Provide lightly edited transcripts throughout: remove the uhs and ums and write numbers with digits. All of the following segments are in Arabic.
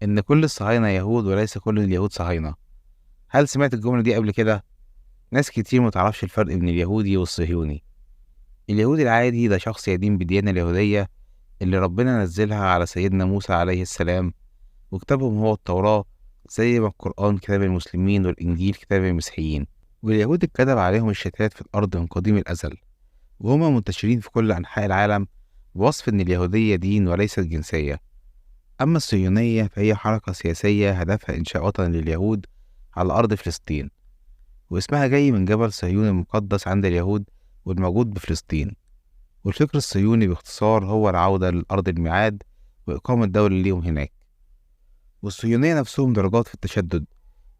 إن كل الصهاينة يهود وليس كل اليهود صهاينة. هل سمعت الجملة دي قبل كده؟ ناس كتير متعرفش الفرق بين اليهودي والصهيوني. اليهودي العادي ده شخص يدين بالديانة اليهودية اللي ربنا نزلها على سيدنا موسى عليه السلام، وكتابهم هو التوراة، زي ما القرآن كتاب المسلمين والإنجيل كتاب المسيحيين. واليهود اتكتب عليهم الشتات في الأرض من قديم الأزل، وهما منتشرين في كل أنحاء العالم بوصف إن اليهودية دين وليست جنسية. أما الصهيونية فهي حركة سياسية هدفها إنشاء وطن لليهود على أرض فلسطين، واسمها جاي من جبل صهيون المقدس عند اليهود والموجود بفلسطين. والفكر الصهيوني باختصار هو العودة لأرض الميعاد وإقامة دولة ليهم هناك. والصهيونية نفسهم درجات في التشدد،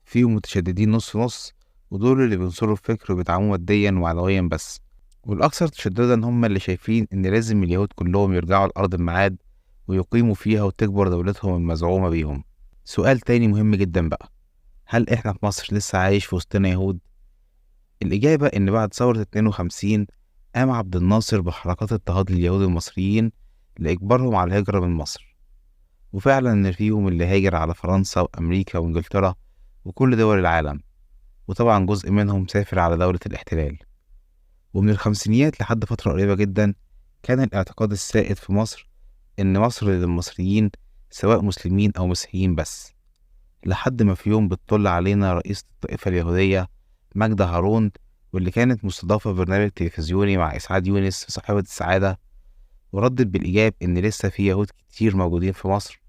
فيهم متشددين نص نص، ودول اللي بينصروا الفكر وبيدعموه ماديا ومعنويا بس. والأكثر تشددا هم اللي شايفين إن لازم اليهود كلهم يرجعوا لأرض الميعاد ويقيموا فيها وتكبر دولتهم المزعومة بيهم. سؤال تاني مهم جدا بقى، هل إحنا في مصر لسه عايش في وسطنا يهود؟ الإجابة إن بعد ثورة 52 قام عبد الناصر بحركات اضطهاد لليهود المصريين لإجبارهم على الهجرة من مصر. وفعلا إن فيهم اللي هاجر على فرنسا وأمريكا وإنجلترا وكل دول العالم، وطبعا جزء منهم سافر على دولة الاحتلال. ومن الخمسينيات لحد فترة قريبة جدا كان الاعتقاد السائد في مصر إن مصر للمصريين، سواء مسلمين أو مسيحيين بس. لحد ما في يوم بتطل علينا رئيسة الطائفة اليهودية ماجدة هارون، واللي كانت مستضافة في برنامج تلفزيوني مع إسعاد يونس في صاحبة السعادة، وردت بالإيجاب إن لسه في يهود كتير موجودين في مصر.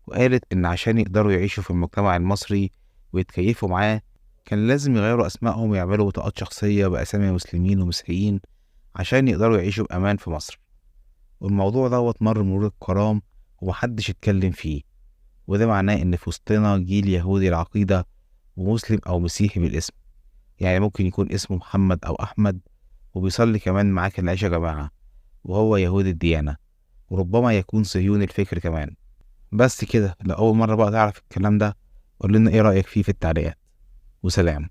وقالت إن عشان يقدروا يعيشوا في المجتمع المصري ويتكيفوا معاه كان لازم يغيروا أسمائهم ويعملوا بطاقات شخصية بأسامي مسلمين ومسيحيين عشان يقدروا يعيشوا بأمان في مصر. والموضوع دوت مر مرور الكرام ومحدش اتكلم فيه، وده معناه إن في وسطنا جيل يهودي العقيدة ومسلم أو مسيحي بالاسم، يعني ممكن يكون اسمه محمد أو أحمد وبيصلي كمان معاك العشاء جماعة، وهو يهودي الديانة، وربما يكون صهيوني الفكر كمان. بس كده، لو أول مرة بقى تعرف الكلام ده قول لنا إيه رأيك فيه في التعليقات. وسلام.